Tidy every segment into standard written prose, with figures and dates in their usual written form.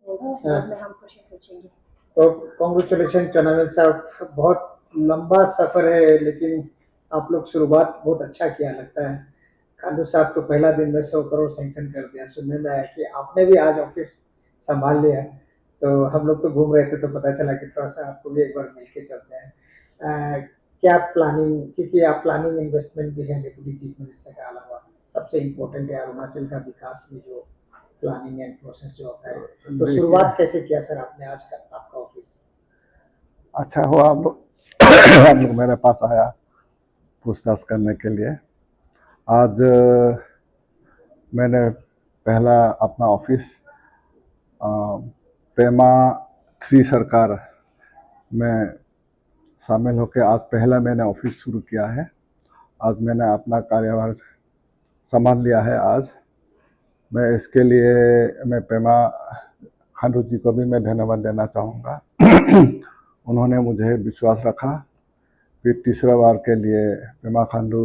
बाद में हम क्वेश्चन पूछेंगे। तो कॉन्ग्रेचुलेशन चनामिन साहब, बहुत लंबा सफर है लेकिन आप लोग शुरुआत बहुत अच्छा किया लगता है। खांडू साहब तो पहला दिन में 100 करोड़ सैंक्शन कर दिया, सुनने में आया कि आपने भी आज ऑफिस संभाल लिया। तो हम लोग तो घूम रहे थे तो पता चला कि थोड़ा सा आपको भी एक बार मिल के चलते हैं। क्या प्लानिंग, क्योंकि आप प्लानिंग इन्वेस्टमेंट भी है डिप्टी चीफ मिनिस्टर के अलावा, सबसे इम्पोर्टेंट है अरुणाचल का विकास में जो प्लानिंग एंड प्रोसेस जो होता है। तो शुरुआत कैसे किया सर आपने आज का आपका ऑफिस? अच्छा हुआ आप लोग आप लोग मेरे पास आया पूछताछ करने के लिए। आज मैंने पहला अपना ऑफिस पेमा 3 सरकार में शामिल होकर आज पहला मैंने ऑफिस शुरू किया है। आज मैंने अपना कार्यभार संभाल लिया है। आज मैं इसके लिए मैं पेमा खांडू जी को भी मैं धन्यवाद देना चाहूँगा। उन्होंने मुझे विश्वास रखा, फिर तीसरा बार के लिए पेमा खांडू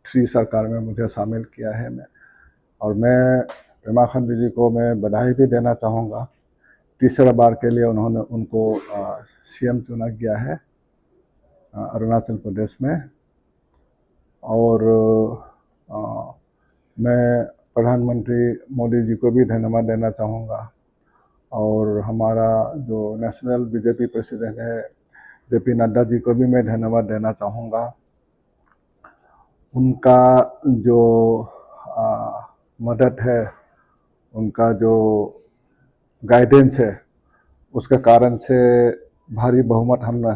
3 सरकार में मुझे शामिल किया है। मैं पेमा खांडू जी को मैं बधाई भी देना चाहूँगा। तीसरा बार के लिए उन्होंने उनको सीएम चुना गया है अरुणाचल प्रदेश में। और मैं प्रधानमंत्री मोदी जी को भी धन्यवाद देना चाहूँगा। और हमारा जो नेशनल बीजेपी प्रेसिडेंट है जेपी नड्डा जी को भी मैं धन्यवाद देना चाहूँगा। उनका जो मदद है, उनका जो गाइडेंस है, उसके कारण से भारी बहुमत हमने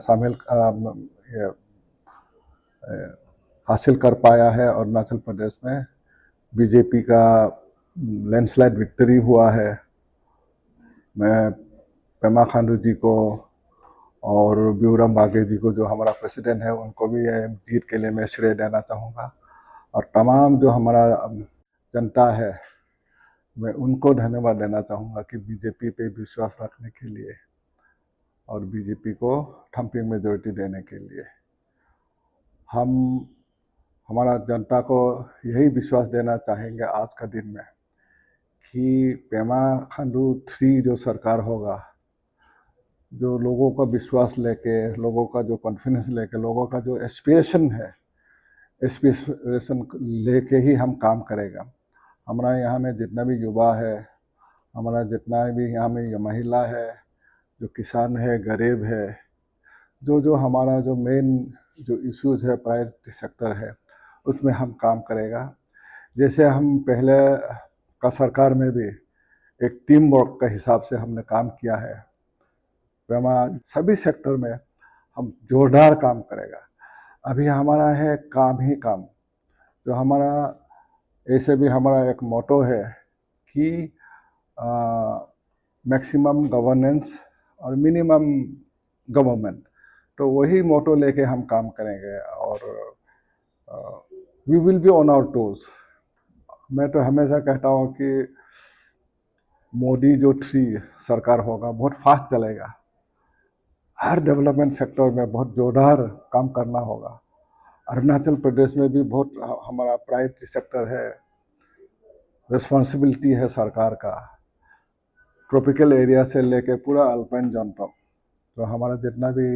हासिल कर पाया है। अरुणाचल प्रदेश में बीजेपी का लैंडस्लाइड विक्ट्री हुआ है। मैं पेमा खांडू जी को और ब्यूरम बागे जी को, जो हमारा प्रेसिडेंट है, उनको भी ये जीत के लिए मैं श्रेय देना चाहूँगा। और तमाम जो हमारा जनता है, मैं उनको धन्यवाद देना चाहूँगा कि बीजेपी पे विश्वास रखने के लिए और बीजेपी को थम्पिंग मेजॉरिटी देने के लिए। हमारा जनता को यही विश्वास देना चाहेंगे आज का दिन में कि पेमा खांडू 3 जो सरकार होगा, जो लोगों का विश्वास लेके, लोगों का जो कॉन्फिडेंस लेके, लोगों का जो एस्पिरेशन है, एस्पिरेशन लेके ही हम काम करेगा। हमारा यहाँ में जितना भी युवा है, हमारा जितना भी यहाँ में महिला है, जो किसान है, गरीब है, जो हमारा जो मेन जो इश्यूज है, प्रायोरिटी सेक्टर है, उसमें हम काम करेगा। जैसे हम पहले का सरकार में भी एक टीम वर्क के हिसाब से हमने काम किया है, सभी सेक्टर में हम जोरदार काम करेगा। अभी हमारा है काम ही काम। जो हमारा ऐसे भी हमारा एक मोटो है कि मैक्सिमम गवर्नेंस और मिनिमम गवर्नमेंट, तो वही मोटो लेके हम काम करेंगे। और we will be on our toes. मैं तो हमेशा कहता हूँ कि मोदी जो 3 सरकार होगा बहुत फास्ट चलेगा। हर डेवलपमेंट सेक्टर में बहुत जोरदार काम करना होगा। अरुणाचल प्रदेश में भी बहुत हमारा प्रायोरिटी सेक्टर है, रिस्पॉन्सिबिलिटी है सरकार का। ट्रॉपिकल एरिया से लेके पूरा अल्पाइन जोन तक, तो हमारा जितना भी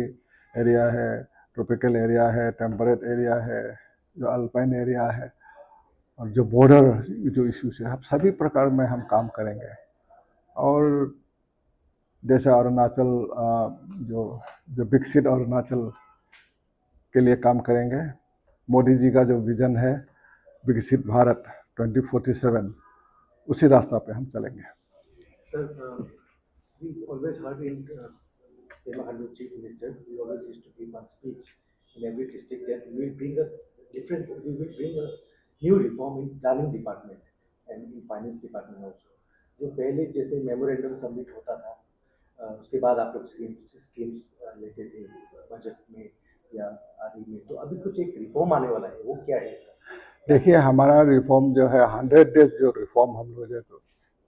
एरिया है, ट्रॉपिकल एरिया है, टेम्परेट एरिया है, जो अल्पाइन एरिया है, और जो बॉर्डर जो इश्यूज है, सभी प्रकार में हम काम करेंगे। और जैसे अरुणाचल जो विकसित अरुणाचल के लिए काम करेंगे। मोदी जी का जो विजन है विकसित भारत 2047, उसी रास्ता पे हम चलेंगे। Sir, we always heard in Pema Khandu Chief Minister, we always used to give one speech in every district that we will bring a new reform in planning department and in finance department also. जो पहले जैसे memorandum submit होता था, उसके बाद आप लोग schemes लेते थे बजट में या आदि में, तो अभी कुछ एक रिफॉर्म आने वाला है, वो क्या है सर? देखिए, हमारा रिफॉर्म जो है 100 डेज जो रिफॉर्म हम लोग, तो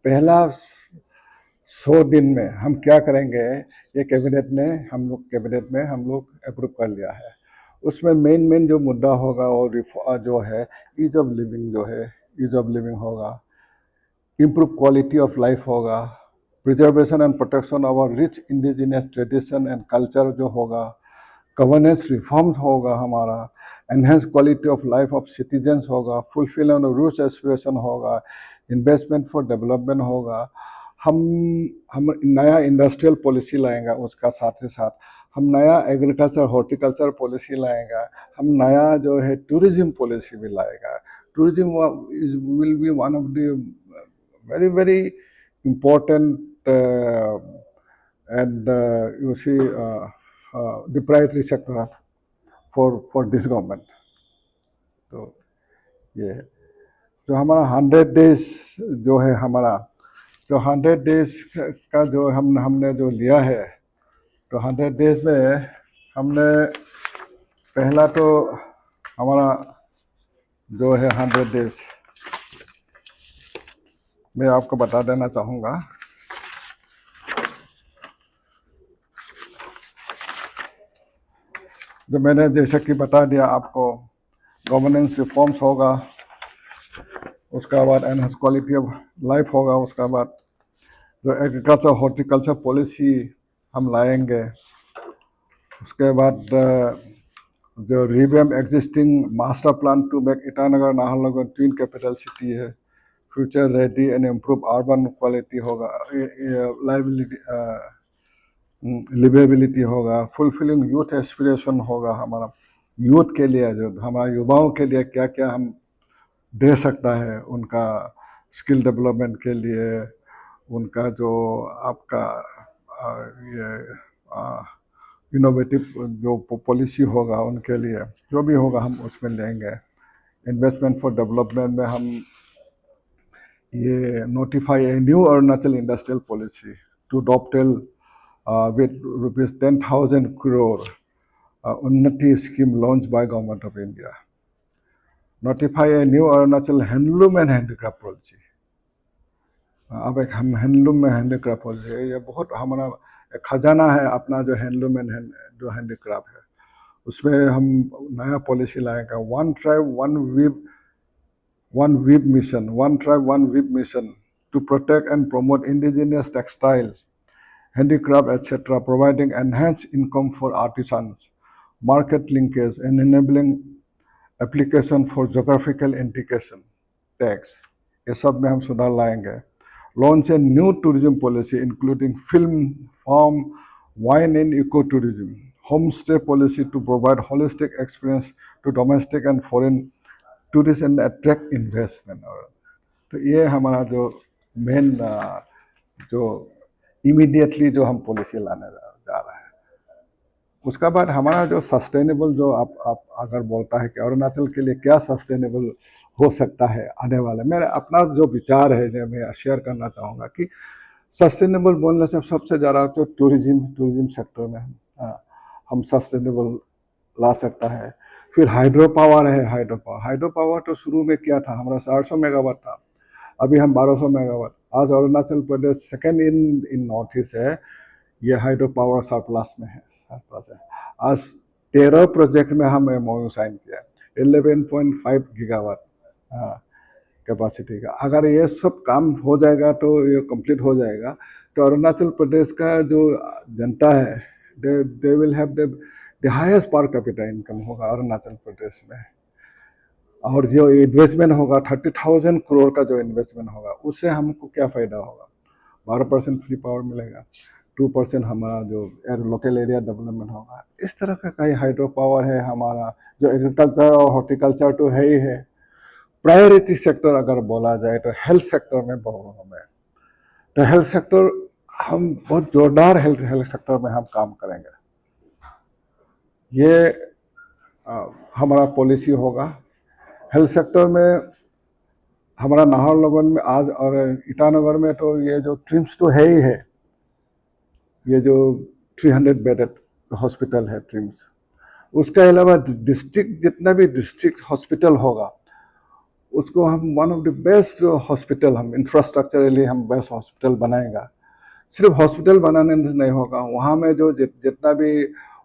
पहला 100 दिन में हम क्या करेंगे, ये कैबिनेट में हम लोग अप्रूव कर लिया है। उसमें मेन जो मुद्दा होगा वो जो है ईज ऑफ लिविंग होगा, इम्प्रूव क्वालिटी ऑफ लाइफ होगा, preservation and protection of our rich indigenous tradition and culture जो होगा, गवर्नेंस रिफॉर्म्स होगा हमारा, enhance quality of life of citizens होगा, फुलफिलमेंट ऑफ रूट्स एस्पिरेशन होगा, इन्वेस्टमेंट फॉर डेवलपमेंट होगा। हम नया इंडस्ट्रियल पॉलिसी लाएंगे, उसका साथ ही साथ हम नया एग्रीकल्चर हॉर्टिकल्चर पॉलिसी लाएंगे, हम नया जो है टूरिज्म पॉलिसी भी लाएगा। Tourism will be one of the very very important and you see the priority sector for this government। तो ये है जो हमारा 100 days जो है, हमारा जो 100 days का जो हमने जो लिया है, तो 100 days में हमने पहला तो हमारा जो है 100 days मैं आपको बता देना चाहूँगा। जो मैंने जैसा कि बता दिया आपको, गवर्नेंस रिफॉर्म्स होगा, उसका बाद एनहांस क्वालिटी ऑफ लाइफ होगा, उसका बाद जो एग्रीकल्चर हॉर्टिकल्चर पॉलिसी हम लाएंगे, उसके बाद जो revamp existing master plan to make Itanagar Naharlagun twin capital city है, future ready and improve urban quality होगा, लिवेबिलिटी होगा, फुलफिलिंग यूथ एस्पिरेशन होगा। हमारा यूथ के लिए, जो हमारे युवाओं के लिए क्या क्या हम दे सकता है, उनका स्किल डेवलपमेंट के लिए, उनका जो आपका ये इनोवेटिव जो पॉलिसी होगा उनके लिए, जो भी होगा हम उसमें लेंगे। इन्वेस्टमेंट फॉर डेवलपमेंट में हम ये notify a new Arunachal industrial policy to dovetail with ₹10,000 crore Unnati scheme launch by government of India. Notify a new Arunachal handloom and handicraft policy. अब एक हम हैंडलूम में हैंडीक्राफ्ट पॉलिसी, ये बहुत हमारा एक खजाना है अपना, जो हैंडलूम एंड जो हैंडीक्राफ्ट है, उसमें हम नया पॉलिसी लाएंगे। One tribe one weave mission, one tribe one weave mission to protect and promote indigenous textiles, handicraft, etc., providing enhanced income for artisans, market linkage, and enabling application for geographical indication tax। ये सब में हम सुधार लाएंगे। Launch a new tourism policy including film, farm, wine and ecotourism, homestay policy to provide holistic experience to domestic and foreign tourists and attract investment। तो ये हमारा जो मेन जो इमीडिएटली जो हम पॉलिसी लाने जा रहे हैं। उसका बाद हमारा जो सस्टेनेबल, जो आप अगर बोलता है कि अरुणाचल के लिए क्या सस्टेनेबल हो सकता है आने वाले, मेरा अपना जो विचार है जो मैं शेयर करना चाहूँगा कि सस्टेनेबल बोलने से सबसे ज़्यादा तो टूरिज्म सेक्टर में हम सस्टेनेबल ला सकता है। फिर हाइड्रो पावर है। हाइड्रो पावर तो शुरू में क्या था, हमारा 400 मेगावाट था, अभी हम 1200 मेगावाट। आज Arunachal Pradesh second in north east है, ये हाइड्रो पावर सरप्लस में है, आज 13 प्रोजेक्ट में हम MOU साइन किया, 11.5 गीगावाट कैपेसिटी का। अगर ये सब काम हो जाएगा तो ये कंप्लीट हो जाएगा, तो अरुणाचल प्रदेश का जो जनता है, they will have the highest per capita income होगा अरुणाचल प्रदेश में। और जो इन्वेस्टमेंट होगा 30,000 करोड़ का जो इन्वेस्टमेंट होगा, उससे हमको क्या फ़ायदा होगा, 12% फ्री पावर मिलेगा, 2% हमारा जो लोकल एरिया डेवलपमेंट होगा। इस तरह का कई हाइड्रो पावर है हमारा। जो एग्रीकल्चर और हॉर्टिकल्चर तो है ही है। प्रायोरिटी सेक्टर अगर बोला जाए तो हेल्थ सेक्टर में प्रॉब्लम है, तो हेल्थ सेक्टर हम बहुत जोरदार हेल्थ सेक्टर में हम काम करेंगे। ये हमारा पॉलिसी होगा। हेल्थ सेक्टर में हमारा नाहरलगुन में आज और ईटानगर में तो ये जो ट्रिम्स तो है ही है, ये जो 300 बेडेड हॉस्पिटल है ट्रिम्स। उसके अलावा डिस्ट्रिक्ट जितना भी डिस्ट्रिक्ट हॉस्पिटल होगा उसको हम one of the best hospital, हम इंफ्रास्ट्रक्चरली हम बेस्ट हॉस्पिटल बनाएगा। सिर्फ हॉस्पिटल बनाने से नहीं होगा, वहाँ में जो जितना भी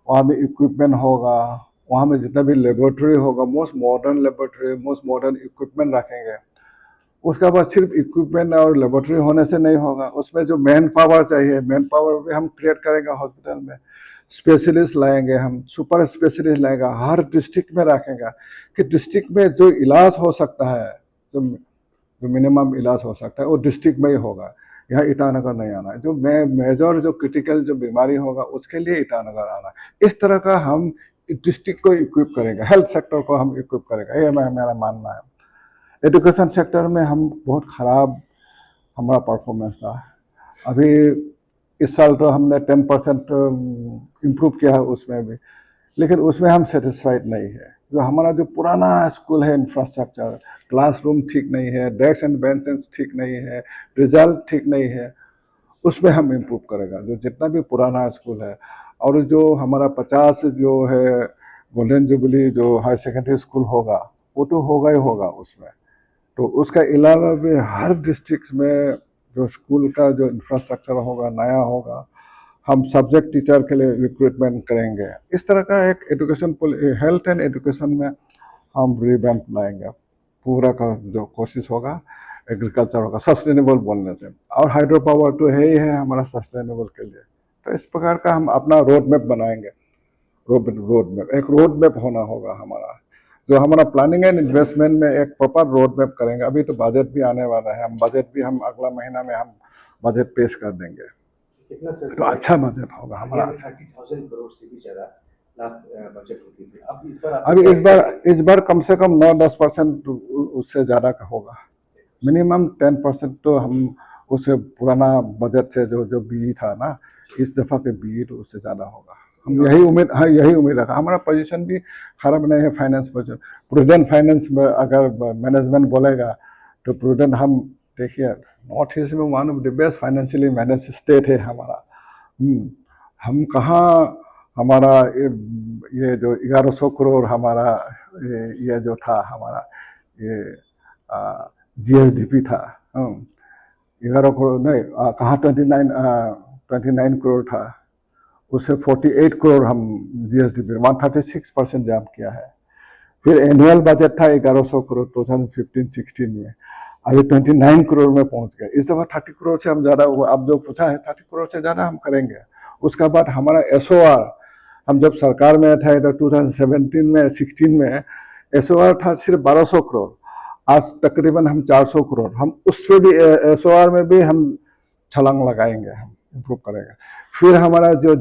वहाँ में इक्विपमेंट होगा, वहाँ में जितना भी लेबोरेटरी होगा, most modern laboratory, most modern equipment रखेंगे। उसके बाद सिर्फ इक्विपमेंट और लेबोरेटरी होने से नहीं होगा, उसमें जो मैन पावर चाहिए, मैन पावर भी हम क्रिएट करेंगे हॉस्पिटल में। स्पेशलिस्ट लाएंगे, हम सुपर स्पेशलिस्ट लाएंगे, हर डिस्ट्रिक्ट में रखेंगे कि डिस्ट्रिक्ट में जो इलाज हो सकता है, जो मिनिमम इलाज हो सकता है वो डिस्ट्रिक्ट में ही होगा। यहाँ ईटानगर नहीं आना है। जो मेजर जो क्रिटिकल जो बीमारी होगा उसके लिए ईटानगर आना है। इस तरह का हम डिस्ट्रिक्ट को इक्विप करेंगे, हेल्थ सेक्टर को हम इक्विप करेंगे, ये मेरा मानना है। एजुकेशन सेक्टर में हम बहुत ख़राब हमारा परफॉर्मेंस था। अभी इस साल तो हमने 10% इम्प्रूव किया है उसमें भी, लेकिन उसमें हम सेटिस्फाइड नहीं है। जो हमारा जो पुराना स्कूल है, इंफ्रास्ट्रक्चर, क्लासरूम ठीक नहीं है, डेस्क एंड बेंचेस ठीक नहीं है, रिजल्ट ठीक नहीं है, उसमें हम इम्प्रूव करेगा। जो जितना भी पुराना स्कूल है, और जो हमारा 50 जो है गोल्डन जुबली जो हाई सेकेंडरी स्कूल होगा, वो तो होगा ही होगा उसमें। तो उसका अलावा भी हर डिस्ट्रिक्ट में जो स्कूल का जो इंफ्रास्ट्रक्चर होगा नया होगा, हम सब्जेक्ट टीचर के लिए रिक्रूटमेंट करेंगे। इस तरह का एक एजुकेशन, हेल्थ एंड एजुकेशन में हम रिवैम्प लाएंगे। पूरा का जो कोशिश होगा, एग्रीकल्चर होगा सस्टेनेबल बोलने से, और हाइड्रो पावर तो है ही है हमारा सस्टेनेबल के लिए। तो इस प्रकार का हम अपना रोड मैप बनाएंगे। एक रोड मैप होना होगा हमारा, जो हमारा प्लानिंग एंड इन्वेस्टमेंट में एक प्रॉपर रोड मैप करेंगे। अभी तो बजट भी आने वाला है, हम बजट भी हम अगला महीना में हम बजट पेश कर देंगे। कितना सर? तो अच्छा बजट होगा हमारा। 30,000 करोड़ से भी ज्यादा लास्ट बजट होती थी। अब इस बार कम से कम 9-10% उससे ज़्यादा का होगा। मिनिमम 10% तो हम उससे पुराना बजट से जो बी था ना, इस दफ़ा के बी तो उससे ज़्यादा होगा। हम यही उम्मीद रखा। हमारा पोजीशन भी खराब नहीं है, फाइनेंस पोजीशन प्रूडेंट फाइनेंस में। अगर मैनेजमेंट बोलेगा तो प्रूडेंट, हम देखिए नॉर्थ ईस्ट में one of the best financially manage state है हमारा। हम कहाँ, हमारा ये जो 1100 करोड़ हमारा ये जो था हमारा ये GSDP था, 11 करोड़ नहीं, कहाँ 29 करोड़ था, उससे 48 करोड़ हम GSDP 136% जंप किया है। फिर एनुअल बजट था 1100 करोड़ 2015-16 में, अभी 29 करोड़ में पहुंच गए। इस दफ़ा 30 करोड़ से हम ज़्यादा, अब जो पूछा है 30 करोड़ से ज़्यादा हम करेंगे। उसके बाद हमारा SOR, हम जब सरकार में थे तो 2017-16 में SOR था सिर्फ 1200 करोड़, आज तकरीबन हम 400 करोड़। हम उस पर भी SOR में भी हम छलांग लगाएंगे, हम इम्प्रूव करेंगे। फिर हमारा जो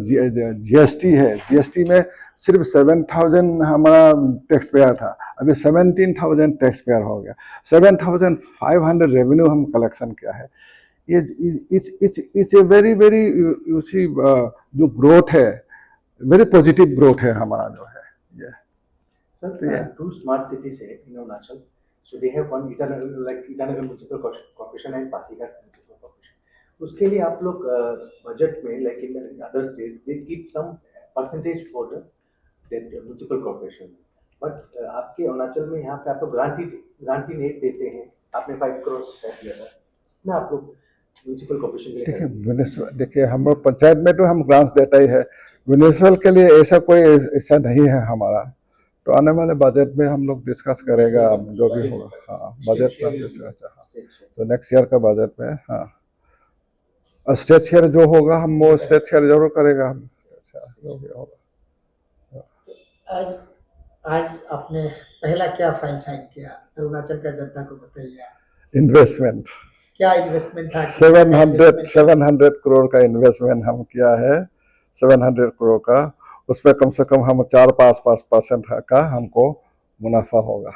GST है, GST में सिर्फ 7,000 हमारा टैक्स पेयर था, अभी 17,000 टैक्स पेयर हो गया। 7,500 रेवेन्यू हम कलेक्शन किया है। ये it's a very you see जो ग्रोथ है, वेरी पॉजिटिव ग्रोथ है हमारा जो है ये। सर, 2 स्मार्ट सिटीज है in Arunachal, so they have one Itanagar municipal corporation and Pasighat municipal corporation. उसके लिए आप लोग बजट में, like in other state, they keep some percentage for the municipal corporation, but आपके अरुणाचल में यहाँ पे आप लोग ग्रांटी एड देते हैं। आपने 5 करोड़ दिया था ना आप लोग म्युनिसिपल कॉर्पोरेशन के लिए? देखिए हम लोग पंचायत में तो हम ग्रांट्स देता ही है, म्युनिसिपल के लिए ऐसा कोई ऐसा नहीं है हमारा। तो आने वाले बजट में हम लोग डिस्कस करेगा, जो भी होगा। हाँ, बजट में डिस्कस, तो नेक्स्ट ईयर का बजट में, हाँ, स्टेट शेयर जो होगा हम वो स्टेट शेयर जरूर करेगा हम, जो भी होगा। आज आपने पहला क्या फाइल साइन किया अरुणाचल का जनता को बताइए। इन्वेस्टमेंट, क्या इन्वेस्टमेंट था? 700 करोड़ का इन्वेस्टमेंट हम किया है, 700 करोड़ का। उसमें कम से कम हम 4-5% का हमको मुनाफा होगा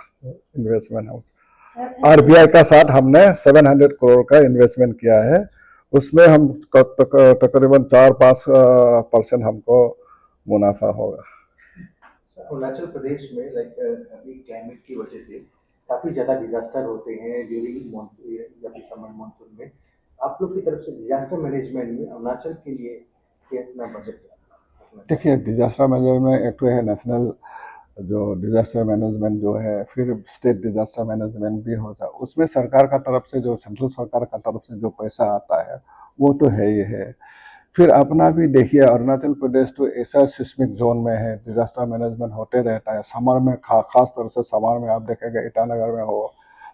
इन्वेस्टमेंट। हम RBI का साथ हमने 700 करोड़ का इन्वेस्टमेंट किया है, उसमें हम तकरीबन 4-5% हमको मुनाफा होगा। अरुणाचल प्रदेश में अभी क्लाइमेट की वजह से काफ़ी ज़्यादा डिजास्टर होते हैं ड्यूरिंग या फिर समर मानसून में। आप लोग की तरफ से डिजास्टर मैनेजमेंट में अरुणाचल के लिए कितना बजट है? देखिए, डिजास्टर मैनेजमेंट एक तो है नेशनल जो डिजास्टर मैनेजमेंट जो है, फिर स्टेट डिजास्टर मैनेजमेंट भी होता है। उसमें सरकार का तरफ से जो सेंट्रल सरकार का तरफ से जो पैसा आता है वो तो है ही है। फिर अपना भी देखिए, अरुणाचल प्रदेश तो ऐसा सिस्मिक जोन में है, डिजास्टर मैनेजमेंट होते रहता है। समर में खास तौर से समर में आप देखेंगे ईटानगर में हो,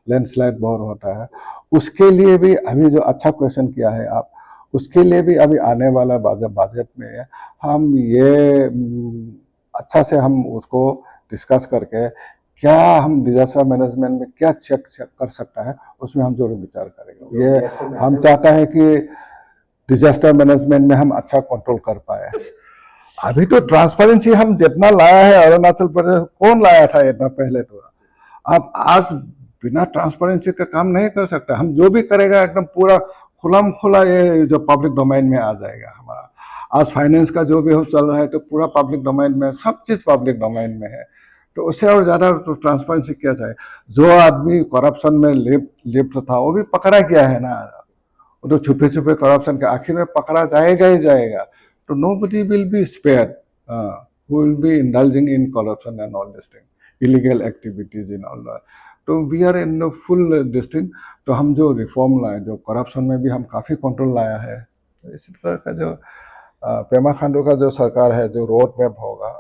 लैंडस्लाइड बहुत होता है। उसके लिए भी अभी जो अच्छा क्वेश्चन किया है आप, उसके लिए भी अभी आने वाला बजट में हम ये अच्छा से हम उसको डिस्कस करके क्या हम डिजास्टर मैनेजमेंट में क्या चेक कर सकता है, उसमें हम जरूर विचार करेंगे। ये हम चाहता है कि डिजास्टर मैनेजमेंट में हम अच्छा कंट्रोल कर पाए। अभी तो ट्रांसपेरेंसी हम जितना लाया है अरुणाचल प्रदेश, कौन लाया था इतना पहले? तो अब आज बिना ट्रांसपेरेंसी का काम नहीं कर सकता। हम जो भी करेगा एकदम पूरा खुलम खुला ये जो पब्लिक डोमेन में आ जाएगा हमारा। आज फाइनेंस का जो भी हो चल रहा है तो पूरा पब्लिक डोमेन में, सब चीज पब्लिक डोमेन में है। तो उससे और ज्यादा तो ट्रांसपेरेंसी क्या चाहिए? जो आदमी करप्शन में लिप्त था वो भी पकड़ा गया है ना, वो तो छुपे छुपे करप्शन के आखिर में पकड़ा जाएगा ही जाएगा। तो nobody will be spared who will be indulging in corruption and all this thing, illegal activities in all that. तो we are in the full this thing। तो हम जो रिफॉर्म लाए, जो करप्शन में भी हम काफ़ी कंट्रोल लाया है। तो इसी तरह का जो पेमा खांडू का जो सरकार है, जो रोड मैप होगा,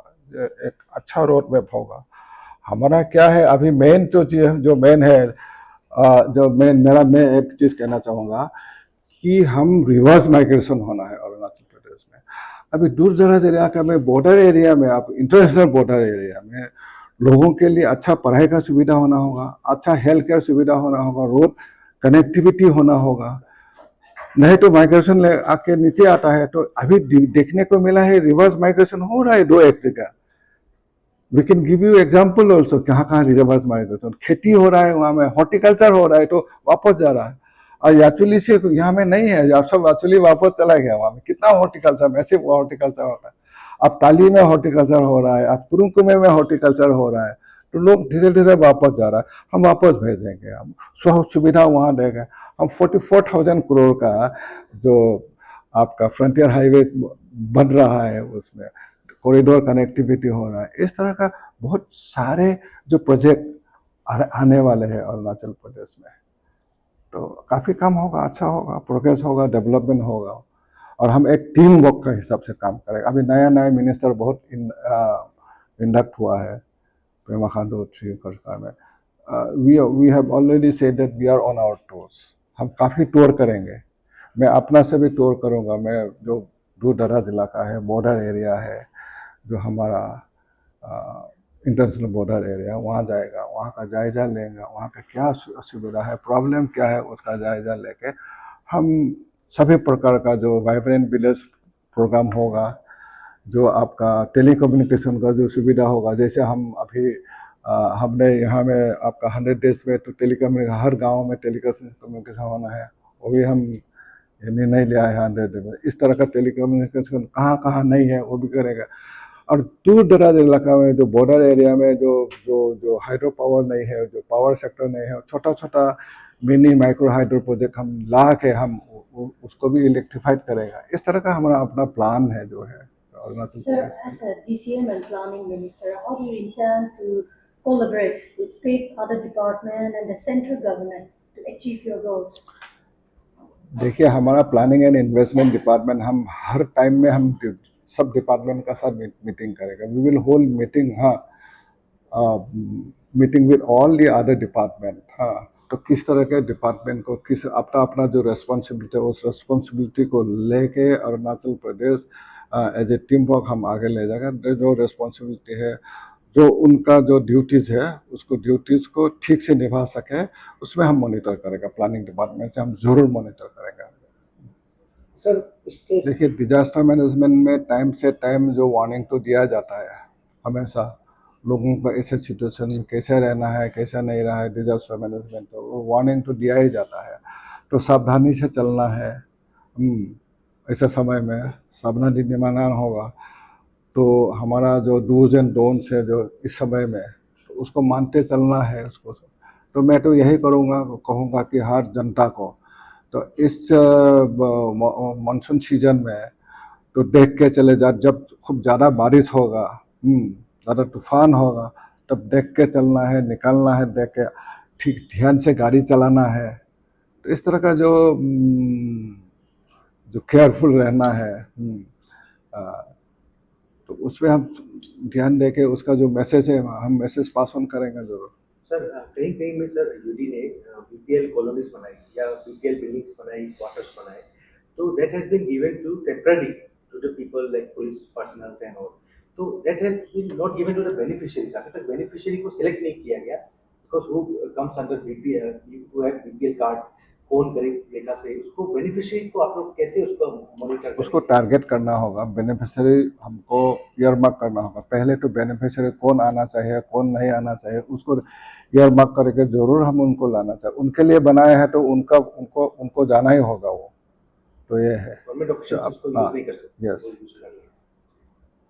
एक अच्छा रोड मैप होगा। हमारा क्या है अभी मेन जो चीज़ जो मेन है, जो मैं एक चीज़ कहना चाहूँगा कि हम रिवर्स माइग्रेशन होना है अरुणाचल प्रदेश में। अभी दूर दराज इलाका में, बॉर्डर एरिया में, आप इंटरनेशनल बॉर्डर एरिया में लोगों के लिए अच्छा पढ़ाई का सुविधा होना होगा, अच्छा हेल्थ केयर सुविधा होना होगा, रोड कनेक्टिविटी होना होगा। नहीं तो माइग्रेशन आके नीचे आता है। तो अभी देखने को मिला है रिवर्स माइग्रेशन हो रहा है दो एक जगह। We can give you example also, कहाँ रिवर्स माइग्रेशन, खेती हो रहा है वहाँ में, हॉर्टिकल्चर हो रहा है तो वापस जा रहा है। और याचुली से यहाँ में नहीं है, आप सब याचुली वापस चला गया वहाँ में। कितना हॉर्टिकल्चर, मैसिव हॉर्टिकल्चर होता है। अब ताली में हॉर्टिकल्चर हो रहा है, अब कुरुकुमे में हॉर्टिकल्चर हो रहा है। तो लोग धीरे धीरे वापस जा रहा है। हम वापस भेजेंगे, हम सुविधा वहाँ देंगे। हम 44,000 करोड़ का जो आपका फ्रंटियर हाईवे बन रहा है, उसमें कॉरिडोर कनेक्टिविटी हो रहा है। इस तरह का बहुत सारे जो प्रोजेक्ट आने वाले हैं अरुणाचल प्रदेश में। तो काफ़ी काम होगा, अच्छा होगा, प्रोग्रेस होगा, डेवलपमेंट होगा। और हम एक टीम वर्क का हिसाब से काम करेंगे। अभी नया मिनिस्टर बहुत इंडक्ट हुआ है पेमा खांडू थ्री सरकार में। We have already said that we are on our tours. हम काफ़ी टूर करेंगे। मैं अपना से भी टूर करूँगा। मैं जो दूर दराज इलाका है, बॉर्डर एरिया है, जो हमारा इंटरनेशनल बॉर्डर एरिया, वहाँ जाएगा, वहाँ का जायज़ा लेंगे, वहाँ का क्या सुविधा है, प्रॉब्लम क्या है, उसका जायज़ा लेके हम सभी प्रकार का जो वाइब्रेंट विलेज प्रोग्राम होगा, जो आपका टेलीकम्युनिकेशन का जो सुविधा होगा, जैसे हम अभी हमने यहाँ में आपका 100 डेज में तो टेलीकम्युनिकेशन, हर गांव में टेलीकम्युनिकेशन होना है, वो भी हम निर्णय लिया है 100 डेज में। इस तरह का टेलीकम्युनिकेशन कहाँ नहीं है वो भी करेगा। और दूर दराज इलाका में, जो बॉर्डर एरिया में जो हाइड्रो पावर नहीं है, जो पावर सेक्टर नहीं है, छोटा छोटा मिनी माइक्रो हाइड्रो प्रोजेक्ट हम ला के हम उसको भी इलेक्ट्रीफाइड करेगा। इस तरह का हमारा अपना प्लान है जो है। Sir, as a DCM and Planning Minister, how do you intend to collaborate with states, other department and the central government to achieve your goals? देखिए, हमारा प्लानिंग एंड इन्वेस्टमेंट डिपार्टमेंट, हम हर टाइम में हम सब department का साथ meeting करेगा। We will hold meeting, meeting with all the other department. तो किस तरह के डिपार्टमेंट को किस अपना जो रेस्पॉन्सिबिलिटी है, उस रेस्पॉन्सिबिलिटी को लेके Arunachal Pradesh as a team work हम आगे ले जाएगा। जो रेस्पॉन्सिबिलिटी है, जो उनका जो ड्यूटीज़ है, उसको ड्यूटीज़ को ठीक से निभा सके, उसमें हम मॉनिटर करेंगे। प्लानिंग डिपार्टमेंट से हम जरूर मॉनिटर करेंगे। सर देखिए, डिजास्टर मैनेजमेंट में टाइम से टाइम जो वार्निंग तो दिया जाता है हमेशा, लोगों को ऐसे सिचुएशन में कैसे रहना है, कैसे नहीं रहा है, डिजास्टर मैनेजमेंट तो वार्निंग तो दिया ही जाता है। तो सावधानी से चलना है। ऐसे समय में सावधानी निभाना होगा। तो हमारा जो डूज एंड डोंट्स है जो इस समय में, तो उसको मानते चलना है उसको। तो मैं तो यही कहूँगा कि हर जनता को तो इस मानसून सीजन में तो देख के चले जब खूब ज़्यादा बारिश होगा, ज़्यादा तूफान होगा, तब देख के चलना है, निकलना है देख के, ठीक ध्यान से गाड़ी चलाना है। तो इस तरह का जो केयरफुल रहना है, तो उस पर हम ध्यान दे के उसका जो मैसेज है हम मैसेज पास ऑन करेंगे जरूर। सर कहीं कहीं में सर यूडी ने बीपीएल कॉलोनीज बनाई या बीपीएल बिल्डिंग्स बनाई, क्वार्टर्स बनाए, तो that has been given to temporary to the people like police personnels and all, तो that has been not given to the beneficiaries. अभी तक बेनिफिशियरी को सिलेक्ट नहीं किया गया, because who comes under BPL, who have BPL card, कौन गरीब रेखा से, उसको बेनिफिशियरी को आप लोग कैसे उसको मॉनिटर उसको टारगेट करना होगा, बेनिफिशियरी हमको ईयरमार्क करना होगा। पहले तो बेनिफिशियरी कौन आना चाहिए, कौन नहीं आना चाहिए, उसको ईयरमार्क करके जरूर हम उनको लाना चाहिए। उनके लिए बनाए हैं तो उनको जाना ही होगा वो। तो ये है, गवर्नमेंट ऑफिशियल्स उसको यूज नहीं कर सकते। यस।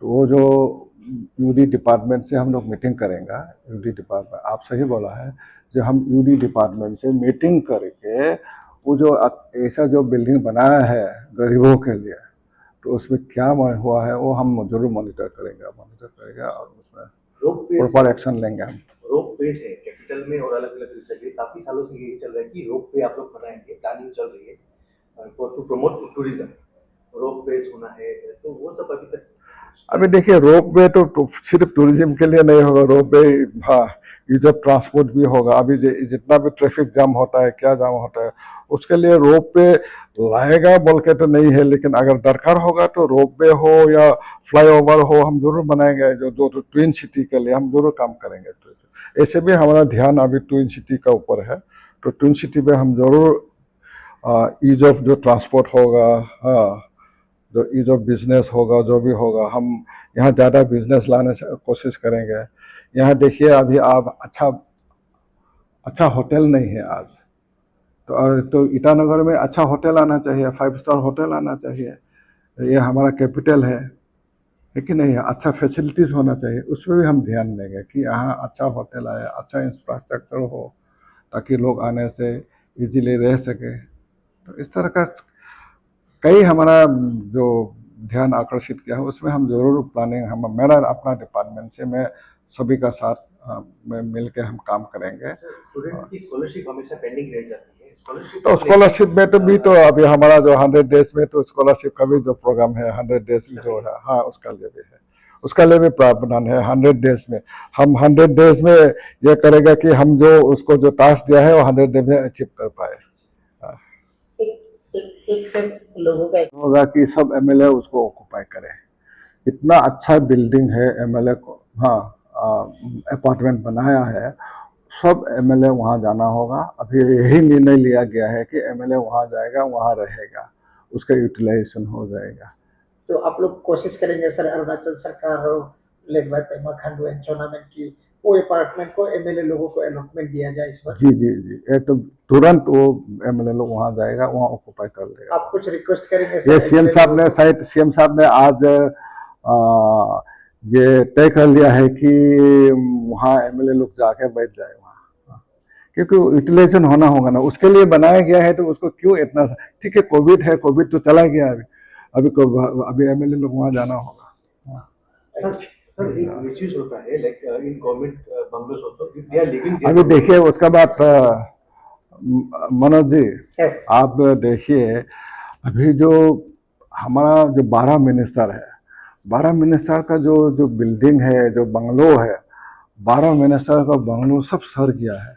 तो वो जो यूडी डिपार्टमेंट से हम लोग मीटिंग करेंगे, यूडी डिपार्टमेंट, आप सही बोला है, जो हम यूडी डिपार्टमेंट से मीटिंग करके वो जो ऐसा जो बिल्डिंग बनाया है गरीबों के लिए, तो उसमें क्या हुआ है वो हम जरूर मॉनिटर करेंगे और उसमें प्रॉपर एक्शन लेंगे हम। रोप वेज है कैपिटल में और अलग अलग जगह, काफी सालों से यही चल रहा है कि रोप वे आप लोग बनाएंगे, प्लानिंग चल रही है for to promote tourism, rope ways होना है, तो वो सब अभी तक। अभी देखिए, रोप वे तो सिर्फ टूरिज्म के लिए नहीं होगा, रोप वे हाँ यूज ऑफ ट्रांसपोर्ट भी होगा। अभी जितना भी ट्रैफिक जाम होता है, क्या जाम होता है, उसके लिए रोप वे लाएगा बोल के तो नहीं है, लेकिन अगर दरकार होगा तो रोप वे हो या फ्लाईओवर हो, हम जरूर बनाएंगे। जो ट्विन सिटी के लिए हम जरूर काम करेंगे। तो ऐसे भी हमारा ध्यान अभी ट्विन सिटी का ऊपर है, तो ट्विन सिटी पे हम जरूर ईज ऑफ जो ट्रांसपोर्ट होगा, हाँ जो ईज ऑफ बिजनेस होगा, जो भी होगा, हम यहाँ ज़्यादा बिजनेस लाने से कोशिश करेंगे। यहाँ देखिए अभी आप अच्छा होटल नहीं है आज, तो ईटानगर में अच्छा होटल आना चाहिए, 5 स्टार होटल आना चाहिए। ये हमारा कैपिटल है कि नहीं है, अच्छा फैसिलिटीज़ होना चाहिए, उस पर भी हम ध्यान देंगे कि यहाँ अच्छा होटल आए, अच्छा इंफ्रास्ट्रक्चर हो, ताकि लोग आने से इजीली रह सके। तो इस तरह का कई हमारा जो ध्यान आकर्षित किया है, उसमें हम जरूर प्लानिंग, मेरा अपना डिपार्टमेंट से मैं सभी का साथ में मिल के हम काम करेंगे। स्टूडेंट्स की स्कॉलरशिप हमेशा पेंडिंग रह जाती है, तो स्कॉलरशिप में तो भी तो अभी हमारा जो 100 डेज में तो स्कॉलरशिप का भी जो प्रोग्राम है 100 डेज में जो है, हाँ उसका लिए भी है, उसका लिए भी प्रावधान है। 100 डेज में हम 100 डेज में ये करेगा कि हम जो उसको जो टास्क दिया है वो 100 डेज में अचीव कर पाए। एक से लोगों का होगा कि सब एमएलए उसको ऑक्युपाई करे। इतना अच्छा बिल्डिंग है, एमएलए को हाँ अपार्टमेंट बनाया है, सब एमएलए वहाँ जाना होगा। अभी यही निर्णय लिया गया है कि एमएलए वहाँ जाएगा, वहाँ रहेगा, उसका यूटिलाइजेशन हो जाएगा। तो आप लोग कोशिश करेंगे सर, अरुणाचल सरकार हो led by Pema Khandu and चोना मैन की वो अपार्टमेंट को एमएलए लोगों को अलॉटमेंट दिया जाए इस बार? जी जी जी, एक तो तुरंत वो एमएलए लोग वहाँ जाएगा, वहाँ ऑक्युपाई कर लेगा। आप कुछ रिक्वेस्ट करेंगे ये सीएम साहब ने आज ये तय कर लिया है कि वहाँ एमएलए लोग जाके बैठ जाए वहाँ, क्योंकि यूटिलाइजेशन होना होगा ना, उसके लिए बनाया गया है। तो उसको क्यों इतना, ठीक है कोविड है, कोविड तो चला गया, अभी एमएलए लोग वहाँ जाना होगा। सर एक मिसयूज होता है like in government bungalows also, if they are living. अभी देखिए उसका बाद मनोज जी आप देखिए, अभी जो हमारा जो 12 मिनिस्टर है, 12 मिनिस्टर का जो बिल्डिंग है, जो बंगलो है, 12 मिनिस्टर का बंगलो सब सर गया है।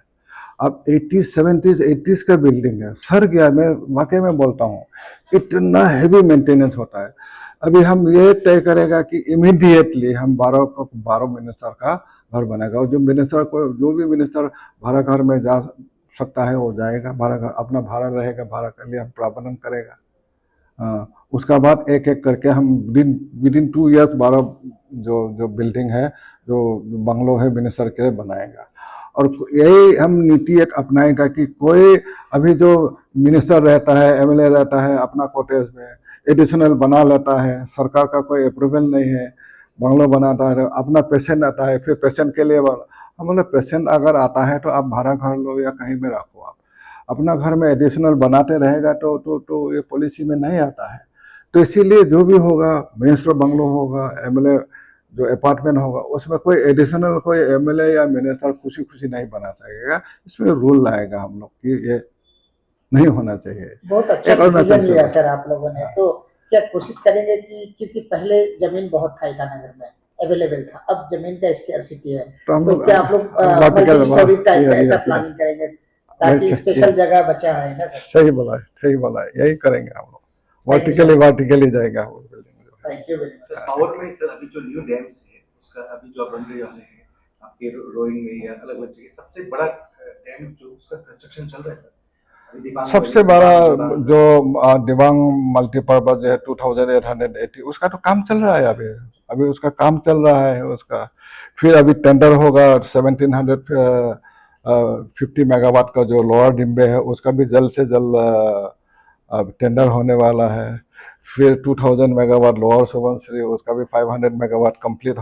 अब 80s 70s 80s का बिल्डिंग है, सर गया। मैं वाकई में बोलता हूँ, इतना हैवी मेंटेनेंस होता है। अभी हम ये तय करेगा कि इमीडिएटली हम 12 मिनिस्टर का घर बनेगा, और जो भी मिनिस्टर भाड़ा घर में जा सकता है वो जाएगा, भाड़ा घर अपना भाड़ा रहेगा, भाड़ा के लिए हम प्रबंधन करेगा। उसका बाद एक एक करके हम विदिन 2 इयर्स 12 जो बिल्डिंग है, जो बंगलो है मिनिस्टर के लिए बनाएगा। और यही हम नीति एक अपनाएगा कि कोई अभी जो मिनिस्टर रहता है, एमएलए रहता है, अपना कॉटेज में एडिशनल बना लेता है, सरकार का कोई अप्रूवल नहीं है, बंगलो बनाता है, अपना पेशेंट आता है, फिर पेशेंट के लिए हम बोले पेशेंट अगर आता है तो आप भाड़ा घर लो या कहीं में रखो, आप अपना घर में एडिशनल बनाते रहेगा तो ये पॉलिसी में नहीं आता है। तो इसीलिए जो भी होगा, मिनिस्टर बंगलो होगा, एमएलए जो अपार्टमेंट होगा, उसमें कोई एडिशनल कोई एमएलए या मिनिस्टर खुशी नहीं बना सकेगा। इसमें रूल लाएगा हम लोग कि ये नहीं होना चाहिए। बहुत अच्छा डिसीजन लिया सर आप लोगों ने। तो क्या कोशिश करेंगे कि क्योंकि पहले जमीन बहुत था ईटानगर में अवेलेबल था, अब जमीन का स्कैरसिटी है, तो हम तो लोग क्या आप लोग vertical मल्टी स्टोरी टाइप का yes, ऐसा yes, प्लानिंग yes. करेंगे ताकि वैसे- स्पेशल जगह बचा रहे ना सर? सही बोला है, सही बोला है, यही करेंगे हम लोग, Thank you, sir. वर्टिकली जाएंगे हम लोग building. Thank you very much. Sir power में सर अभी जो न्यू डैम्स है उसका अभी जो बनने वाले हैं आपके रोइंग में या अलग अलग जगह, सबसे बड़ा डैम जो उसका कंस्ट्रक्शन चल रहा है सर अभी दिबांग सबसे बड़ा जो दिबांग मल्टीपर्पज है 2880, उसका तो काम चल रहा है अभी उसका काम चल रहा है उसका। फिर अभी टेंडर होगा 1750 मेगावाट का जो लोअर डिम्बे है, उसका भी जल्द से जल्द टेंडर होने वाला है। फिर 2000 मेगावाट लोअर सुबनसिरी, उसका भी 500 मेगावाट कंप्लीट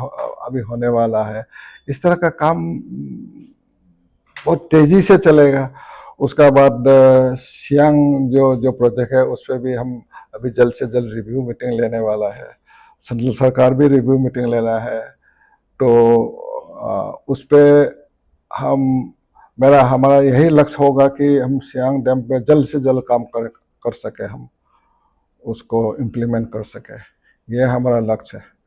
अभी होने वाला है। इस तरह का काम बहुत तेजी से चलेगा। उसका बाद सियांग जो प्रोजेक्ट है उस पर भी हम अभी जल्द से जल्द रिव्यू मीटिंग लेने वाला है, सेंट्रल सरकार भी रिव्यू मीटिंग लेना है। तो उस पर हमारा यही लक्ष्य होगा कि हम सियांग डैम पे जल्द से जल्द काम कर सके, हम उसको इम्प्लीमेंट कर सके, ये हमारा लक्ष्य है।